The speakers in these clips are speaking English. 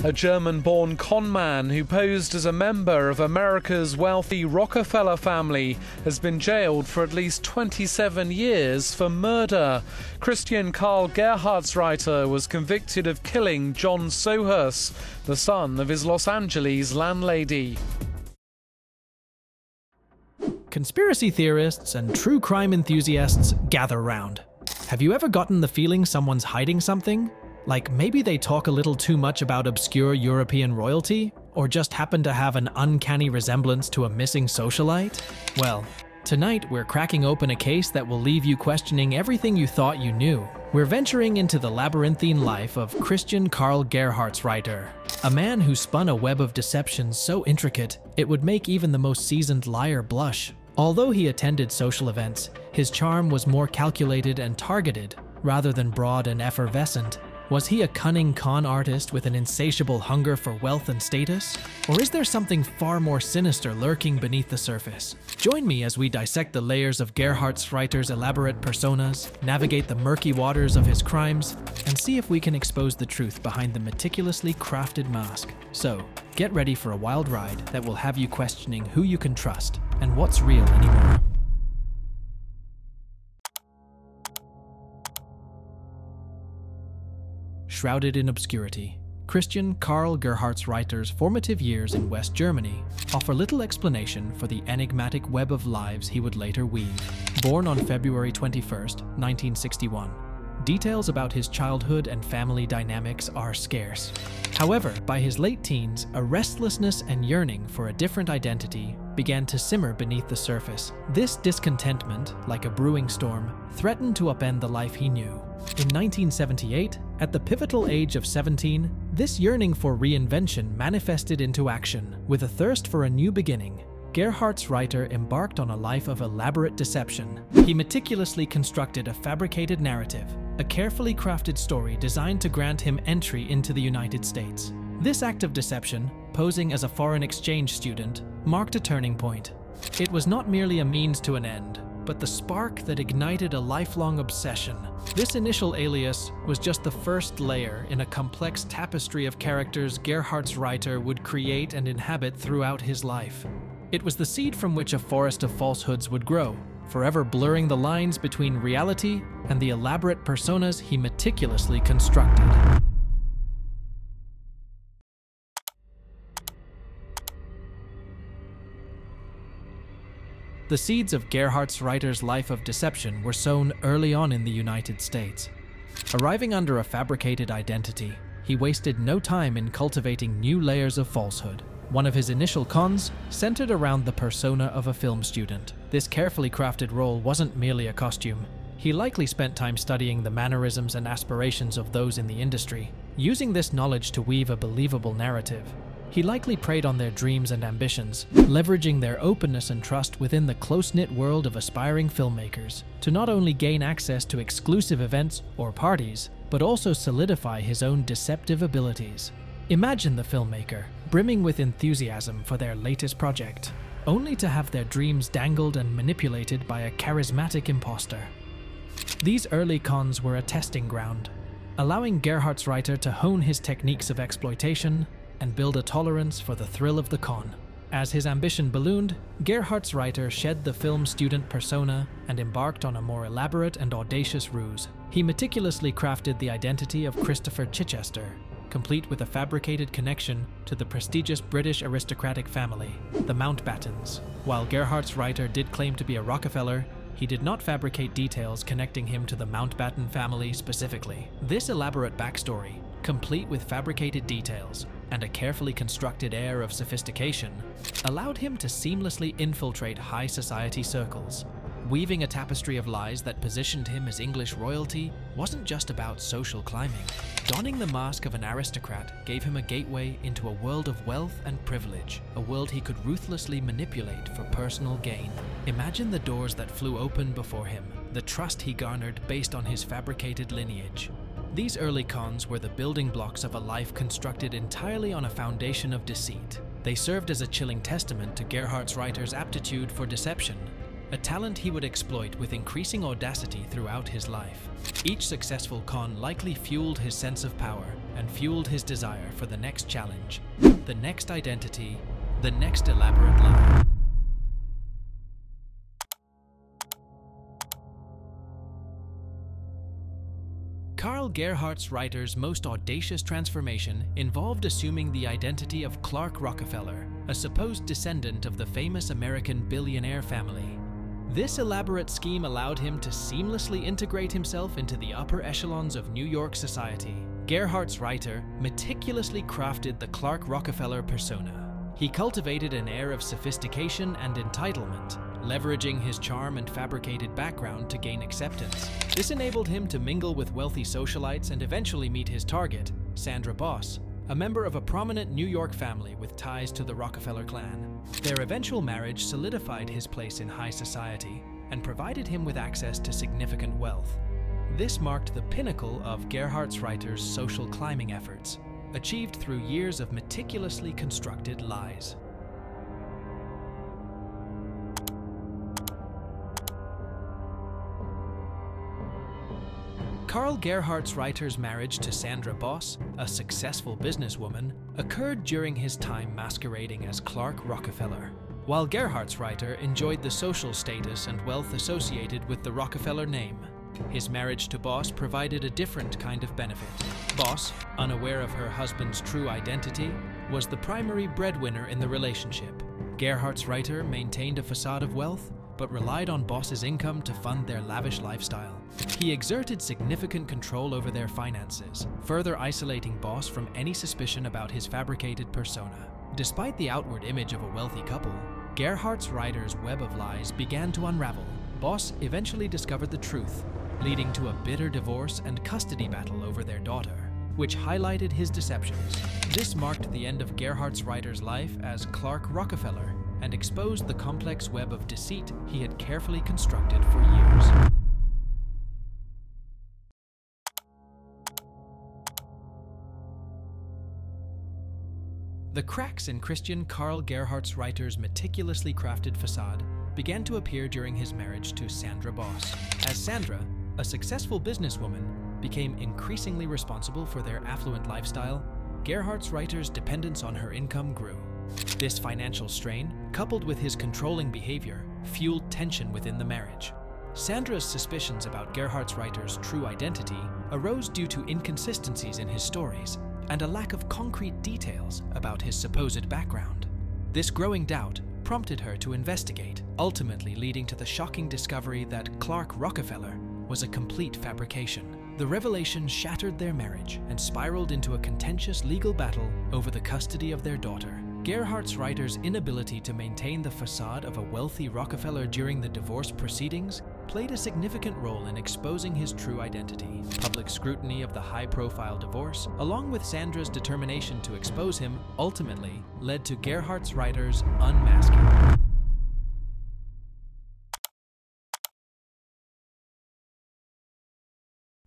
A German-born conman who posed as a member of America's wealthy Rockefeller family has been jailed for at least 27 years for murder. Christian Karl Gerhartsreiter was convicted of killing John Sohus, the son of his Los Angeles landlady. Conspiracy theorists and true crime enthusiasts gather round. Have you ever gotten the feeling someone's hiding something? Like maybe they talk a little too much about obscure European royalty, or just happen to have an uncanny resemblance to a missing socialite? Well, tonight we're cracking open a case that will leave you questioning everything you thought you knew. We're venturing into the labyrinthine life of Christian Karl Gerhartsreiter, a man who spun a web of deception so intricate it would make even the most seasoned liar blush. Although he attended social events, his charm was more calculated and targeted, rather than broad and effervescent. Was he a cunning con artist with an insatiable hunger for wealth and status? Or is there something far more sinister lurking beneath the surface? Join me as we dissect the layers of Gerhartsreiter's elaborate personas, navigate the murky waters of his crimes, and see if we can expose the truth behind the meticulously crafted mask. So, get ready for a wild ride that will have you questioning who you can trust and what's real anymore. Shrouded in obscurity, Christian Karl Gerhartsreiter's formative years in West Germany offer little explanation for the enigmatic web of lives he would later weave. Born on February 21, 1961, details about his childhood and family dynamics are scarce. However, by his late teens, a restlessness and yearning for a different identity began to simmer beneath the surface. This discontentment, like a brewing storm, threatened to upend the life he knew. In 1978, at the pivotal age of 17, this yearning for reinvention manifested into action. With a thirst for a new beginning, Gerhartsreiter embarked on a life of elaborate deception. He meticulously constructed a fabricated narrative, a carefully crafted story designed to grant him entry into the United States. This act of deception, posing as a foreign exchange student, marked a turning point. It was not merely a means to an end, but the spark that ignited a lifelong obsession. This initial alias was just the first layer in a complex tapestry of characters Gerhartsreiter would create and inhabit throughout his life. It was the seed from which a forest of falsehoods would grow, forever blurring the lines between reality and the elaborate personas he meticulously constructed. The seeds of Gerhartsreiter's life of deception were sown early on in the United States. Arriving under a fabricated identity, he wasted no time in cultivating new layers of falsehood. One of his initial cons centered around the persona of a film student. This carefully crafted role wasn't merely a costume. He likely spent time studying the mannerisms and aspirations of those in the industry, using this knowledge to weave a believable narrative. He likely preyed on their dreams and ambitions, leveraging their openness and trust within the close-knit world of aspiring filmmakers to not only gain access to exclusive events or parties, but also solidify his own deceptive abilities. Imagine the filmmaker, brimming with enthusiasm for their latest project, only to have their dreams dangled and manipulated by a charismatic imposter. These early cons were a testing ground, allowing Gerhartsreiter to hone his techniques of exploitation and build a tolerance for the thrill of the con. As his ambition ballooned, Gerhartsreiter shed the film student persona and embarked on a more elaborate and audacious ruse. He meticulously crafted the identity of Christopher Chichester, complete with a fabricated connection to the prestigious British aristocratic family, the Mountbattens. While Gerhartsreiter did claim to be a Rockefeller, he did not fabricate details connecting him to the Mountbatten family specifically. This elaborate backstory, complete with fabricated details and a carefully constructed air of sophistication, allowed him to seamlessly infiltrate high society circles. Weaving a tapestry of lies that positioned him as English royalty wasn't just about social climbing. Donning the mask of an aristocrat gave him a gateway into a world of wealth and privilege, a world he could ruthlessly manipulate for personal gain. Imagine the doors that flew open before him, the trust he garnered based on his fabricated lineage. These early cons were the building blocks of a life constructed entirely on a foundation of deceit. They served as a chilling testament to Gerhartsreiter's aptitude for deception, a talent he would exploit with increasing audacity throughout his life. Each successful con likely fueled his sense of power, and fueled his desire for the next challenge, the next identity, the next elaborate lie. Karl Gerhartsreiter's most audacious transformation involved assuming the identity of Clark Rockefeller, a supposed descendant of the famous American billionaire family. This elaborate scheme allowed him to seamlessly integrate himself into the upper echelons of New York society. Gerhartsreiter meticulously crafted the Clark Rockefeller persona. He cultivated an air of sophistication and entitlement, leveraging his charm and fabricated background to gain acceptance. This enabled him to mingle with wealthy socialites and eventually meet his target, Sandra Boss, a member of a prominent New York family with ties to the Rockefeller clan. Their eventual marriage solidified his place in high society and provided him with access to significant wealth. This marked the pinnacle of Gerhartsreiter's social climbing efforts, achieved through years of meticulously constructed lies. Karl Gerhartsreiter's marriage to Sandra Boss, a successful businesswoman, occurred during his time masquerading as Clark Rockefeller. While Gerhartsreiter enjoyed the social status and wealth associated with the Rockefeller name, his marriage to Boss provided a different kind of benefit. Boss, unaware of her husband's true identity, was the primary breadwinner in the relationship. Gerhartsreiter maintained a facade of wealth, but relied on Boss's income to fund their lavish lifestyle. He exerted significant control over their finances, further isolating Boss from any suspicion about his fabricated persona. Despite the outward image of a wealthy couple, Gerhartsreiter's web of lies began to unravel. Boss eventually discovered the truth, leading to a bitter divorce and custody battle over their daughter, which highlighted his deceptions. This marked the end of Gerhartsreiter's life as Clark Rockefeller and exposed the complex web of deceit he had carefully constructed for years. The cracks in Christian Karl Gerhartsreiter's meticulously crafted facade began to appear during his marriage to Sandra Boss. As Sandra, a successful businesswoman, became increasingly responsible for their affluent lifestyle, Gerhartsreiter's dependence on her income grew. This financial strain, coupled with his controlling behavior, fueled tension within the marriage. Sandra's suspicions about Gerhartsreiter's true identity arose due to inconsistencies in his stories and a lack of concrete details about his supposed background. This growing doubt prompted her to investigate, ultimately leading to the shocking discovery that Clark Rockefeller was a complete fabrication. The revelation shattered their marriage and spiraled into a contentious legal battle over the custody of their daughter. Gerhartsreiter's inability to maintain the facade of a wealthy Rockefeller during the divorce proceedings played a significant role in exposing his true identity. Public scrutiny of the high-profile divorce, along with Sandra's determination to expose him, ultimately led to Gerhartsreiter's unmasking.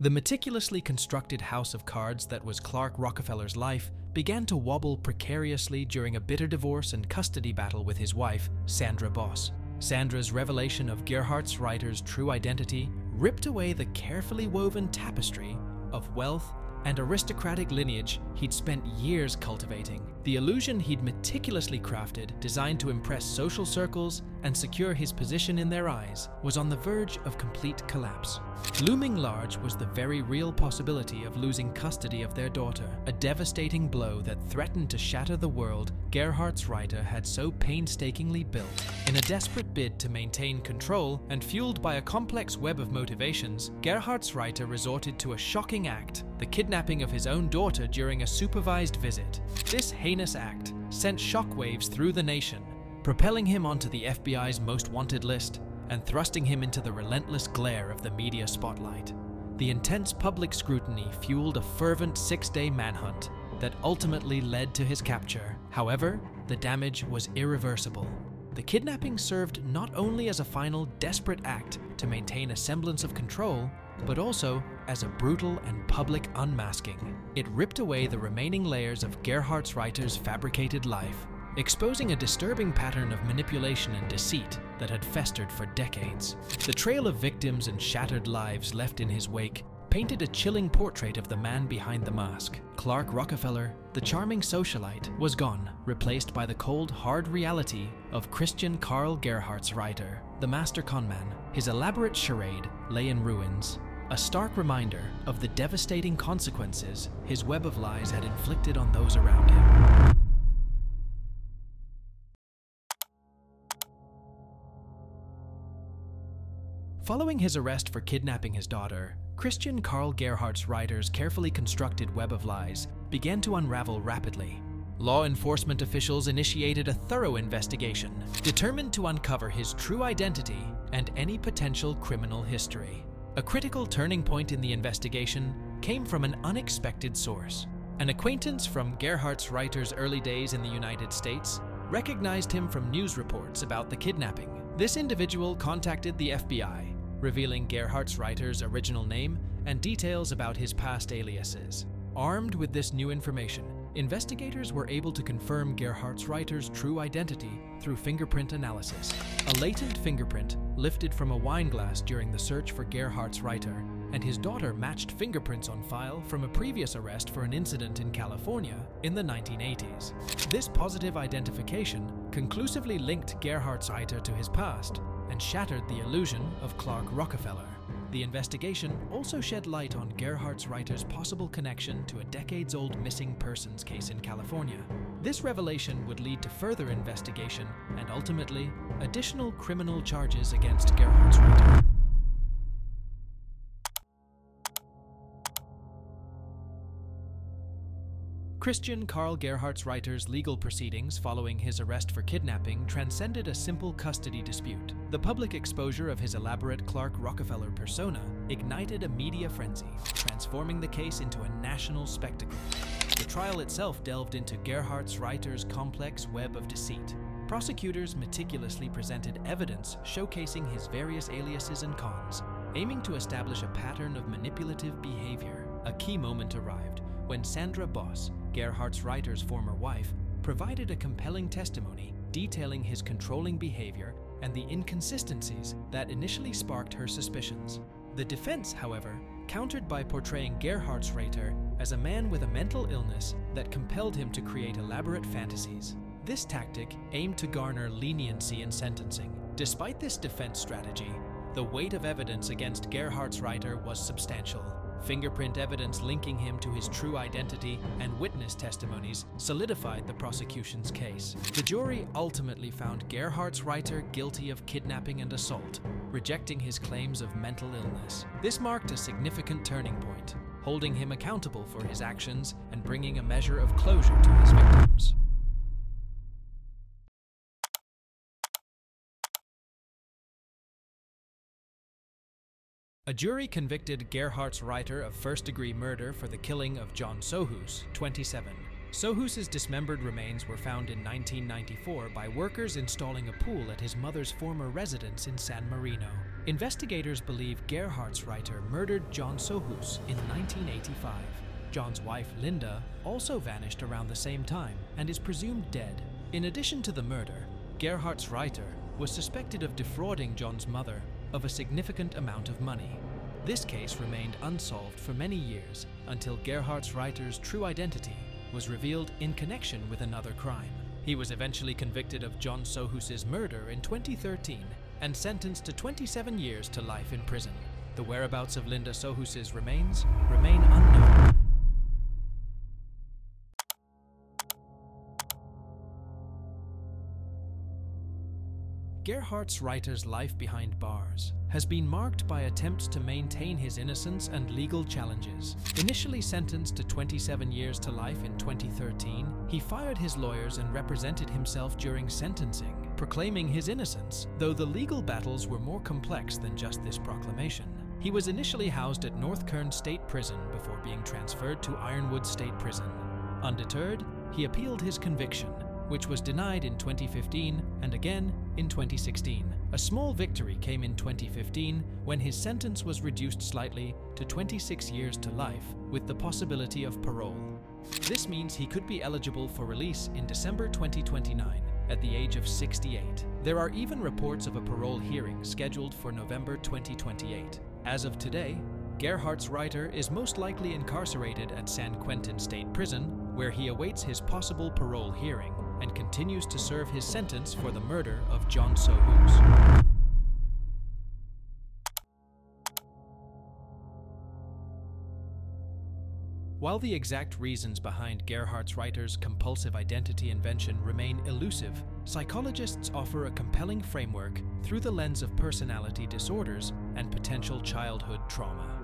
The meticulously constructed house of cards that was Clark Rockefeller's life began to wobble precariously during a bitter divorce and custody battle with his wife, Sandra Boss. Sandra's revelation of Gerhartsreiter's true identity ripped away the carefully woven tapestry of wealth and aristocratic lineage he'd spent years cultivating. The illusion he'd meticulously crafted, designed to impress social circles and secure his position in their eyes, was on the verge of complete collapse. Looming large was the very real possibility of losing custody of their daughter, a devastating blow that threatened to shatter the world Gerhartsreiter had so painstakingly built. In a desperate bid to maintain control and fueled by a complex web of motivations, Gerhartsreiter resorted to a shocking act, the kidnapping of his own daughter during a supervised visit. This heinous act sent shockwaves through the nation, propelling him onto the FBI's most wanted list and thrusting him into the relentless glare of the media spotlight. The intense public scrutiny fueled a fervent 6-day manhunt that ultimately led to his capture. However, the damage was irreversible. The kidnapping served not only as a final, desperate act to maintain a semblance of control, but also as a brutal and public unmasking. It ripped away the remaining layers of Gerhartsreiter's fabricated life, exposing a disturbing pattern of manipulation and deceit that had festered for decades. The trail of victims and shattered lives left in his wake painted a chilling portrait of the man behind the mask. Clark Rockefeller, the charming socialite, was gone, replaced by the cold, hard reality of Christian Karl Gerhartsreiter, the master conman. His elaborate charade lay in ruins, a stark reminder of the devastating consequences his web of lies had inflicted on those around him. Following his arrest for kidnapping his daughter, Christian Karl Gerhartsreiter's carefully constructed web of lies began to unravel rapidly. Law enforcement officials initiated a thorough investigation, determined to uncover his true identity and any potential criminal history. A critical turning point in the investigation came from an unexpected source. An acquaintance from Gerhartsreiter's early days in the United States recognized him from news reports about the kidnapping. This individual contacted the FBI, revealing Gerhartsreiter's original name and details about his past aliases. Armed with this new information, investigators were able to confirm Gerhartsreiter's true identity through fingerprint analysis. A latent fingerprint lifted from a wine glass during the search for Gerhartsreiter and his daughter matched fingerprints on file from a previous arrest for an incident in California in the 1980s. This positive identification conclusively linked Gerhartsreiter to his past and shattered the illusion of Clark Rockefeller. The investigation also shed light on Gerhartsreiter's possible connection to a decades-old missing persons case in California. This revelation would lead to further investigation and ultimately additional criminal charges against Gerhartsreiter. Christian Karl Gerhartsreiter's legal proceedings following his arrest for kidnapping transcended a simple custody dispute. The public exposure of his elaborate Clark Rockefeller persona ignited a media frenzy, transforming the case into a national spectacle. The trial itself delved into Gerhartsreiter's complex web of deceit. Prosecutors meticulously presented evidence showcasing his various aliases and cons, aiming to establish a pattern of manipulative behavior. A key moment arrived when Sandra Boss, Gerhartsreiter's former wife, provided a compelling testimony detailing his controlling behavior and the inconsistencies that initially sparked her suspicions. The defense, however, countered by portraying Gerhartsreiter as a man with a mental illness that compelled him to create elaborate fantasies. This tactic aimed to garner leniency in sentencing. Despite this defense strategy, the weight of evidence against Gerhartsreiter was substantial. Fingerprint evidence linking him to his true identity and witness testimonies solidified the prosecution's case. The jury ultimately found Gerhartsreiter guilty of kidnapping and assault, rejecting his claims of mental illness. This marked a significant turning point, holding him accountable for his actions and bringing a measure of closure to his victims. A jury convicted Gerhartsreiter of first-degree murder for the killing of John Sohus, 27. Sohus's dismembered remains were found in 1994 by workers installing a pool at his mother's former residence in San Marino. Investigators believe Gerhartsreiter murdered John Sohus in 1985. John's wife, Linda, also vanished around the same time and is presumed dead. In addition to the murder, Gerhartsreiter was suspected of defrauding John's mother of a significant amount of money. This case remained unsolved for many years until Gerhartsreiter's true identity was revealed in connection with another crime. He was eventually convicted of John Sohus's murder in 2013 and sentenced to 27 years to life in prison. The whereabouts of Linda Sohus's remains remain unknown. Gerhartsreiter's life behind bars has been marked by attempts to maintain his innocence and legal challenges. Initially sentenced to 27 years to life in 2013, he fired his lawyers and represented himself during sentencing, proclaiming his innocence, though the legal battles were more complex than just this proclamation. He was initially housed at North Kern State Prison before being transferred to Ironwood State Prison. Undeterred, he appealed his conviction, which was denied in 2015 and again in 2016. A small victory came in 2015 when his sentence was reduced slightly to 26 years to life with the possibility of parole. This means he could be eligible for release in December 2029 at the age of 68. There are even reports of a parole hearing scheduled for November 2028. As of today, Gerhartsreiter is most likely incarcerated at San Quentin State Prison, where he awaits his possible parole hearing and continues to serve his sentence for the murder of John Sohus. While the exact reasons behind Gerhartsreiter's compulsive identity invention remain elusive, psychologists offer a compelling framework through the lens of personality disorders and potential childhood trauma.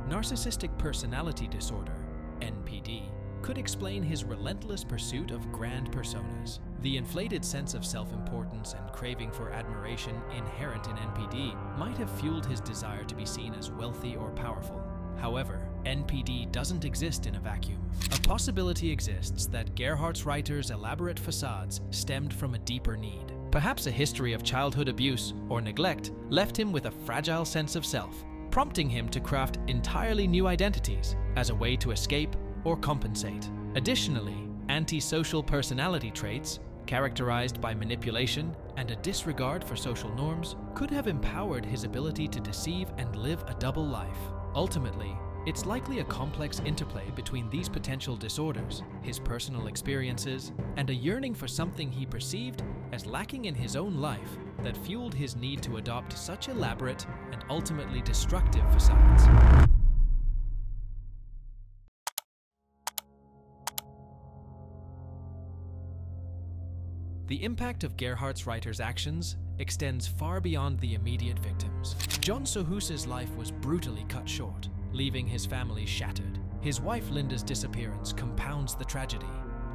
Narcissistic personality disorder, NPD, could explain his relentless pursuit of grand personas. The inflated sense of self-importance and craving for admiration inherent in NPD might have fueled his desire to be seen as wealthy or powerful. However, NPD doesn't exist in a vacuum. A possibility exists that Gerhartsreiter's elaborate facades stemmed from a deeper need. Perhaps a history of childhood abuse or neglect left him with a fragile sense of self, prompting him to craft entirely new identities as a way to escape or compensate. Additionally, antisocial personality traits, characterized by manipulation and a disregard for social norms, could have empowered his ability to deceive and live a double life. Ultimately, it's likely a complex interplay between these potential disorders, his personal experiences, and a yearning for something he perceived as lacking in his own life that fueled his need to adopt such elaborate and ultimately destructive facades. The impact of Gerhartsreiter's actions extends far beyond the immediate victims. John Sohus's life was brutally cut short, leaving his family shattered. His wife Linda's disappearance compounds the tragedy,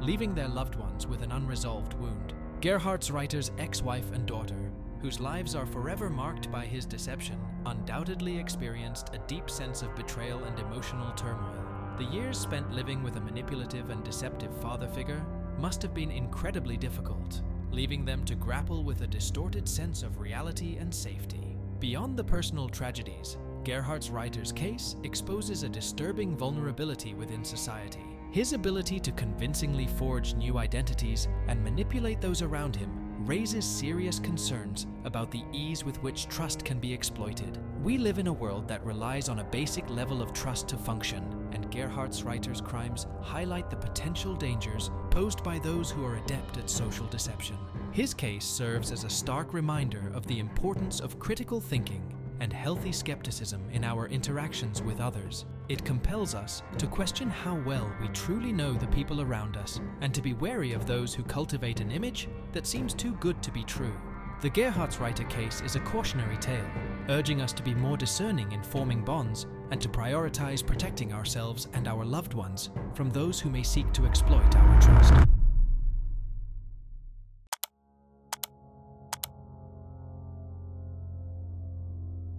leaving their loved ones with an unresolved wound. Gerhartsreiter's ex-wife and daughter, whose lives are forever marked by his deception, undoubtedly experienced a deep sense of betrayal and emotional turmoil. The years spent living with a manipulative and deceptive father figure must have been incredibly difficult, leaving them to grapple with a distorted sense of reality and safety. Beyond the personal tragedies, Gerhartsreiter's case exposes a disturbing vulnerability within society. His ability to convincingly forge new identities and manipulate those around him raises serious concerns about the ease with which trust can be exploited. We live in a world that relies on a basic level of trust to function, and Gerhartsreiter's crimes highlight the potential dangers posed by those who are adept at social deception. His case serves as a stark reminder of the importance of critical thinking and healthy skepticism in our interactions with others. It compels us to question how well we truly know the people around us and to be wary of those who cultivate an image that seems too good to be true. The Gerhartsreiter case is a cautionary tale, urging us to be more discerning in forming bonds and to prioritize protecting ourselves and our loved ones from those who may seek to exploit our trust.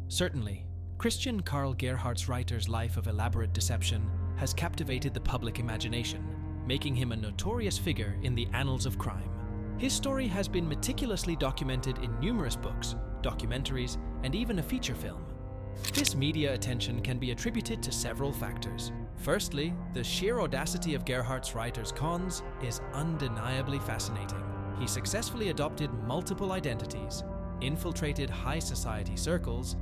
Certainly, Christian Karl Gerhartsreiter's life of elaborate deception has captivated the public imagination, making him a notorious figure in the annals of crime. His story has been meticulously documented in numerous books, documentaries, and even a feature film. This media attention can be attributed to several factors. Firstly, the sheer audacity of Gerhartsreiter's cons is undeniably fascinating. He successfully adopted multiple identities, infiltrated high society circles,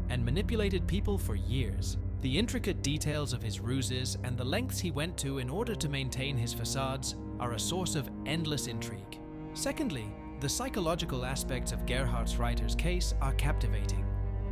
and manipulated people for years. The intricate details of his ruses and the lengths he went to in order to maintain his facades are a source of endless intrigue. Secondly, the psychological aspects of Gerhartsreiter's case are captivating.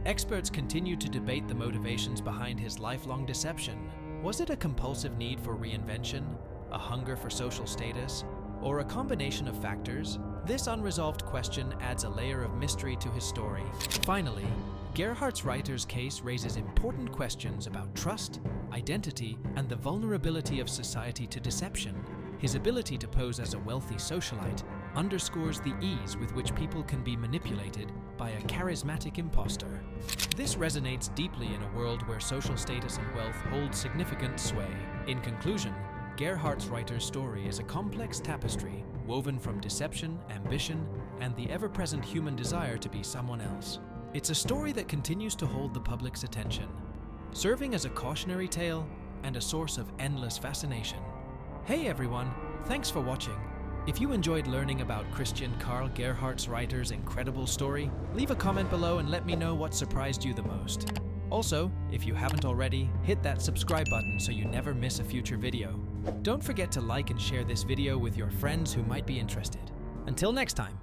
Experts continue to debate the motivations behind his lifelong deception. Was it a compulsive need for reinvention, a hunger for social status, or a combination of factors? This unresolved question adds a layer of mystery to his story. Finally, Gerhartsreiter's case raises important questions about trust, identity, and the vulnerability of society to deception. His ability to pose as a wealthy socialite underscores the ease with which people can be manipulated by a charismatic imposter. This resonates deeply in a world where social status and wealth hold significant sway. In conclusion, Gerhartsreiter's story is a complex tapestry woven from deception, ambition, and the ever-present human desire to be someone else. It's a story that continues to hold the public's attention, serving as a cautionary tale and a source of endless fascination. Hey everyone, thanks for watching. If you enjoyed learning about Christian Karl Gerhartsreiter's incredible story, leave a comment below and let me know what surprised you the most. Also, if you haven't already, hit that subscribe button so you never miss a future video. Don't forget to like and share this video with your friends who might be interested. Until next time.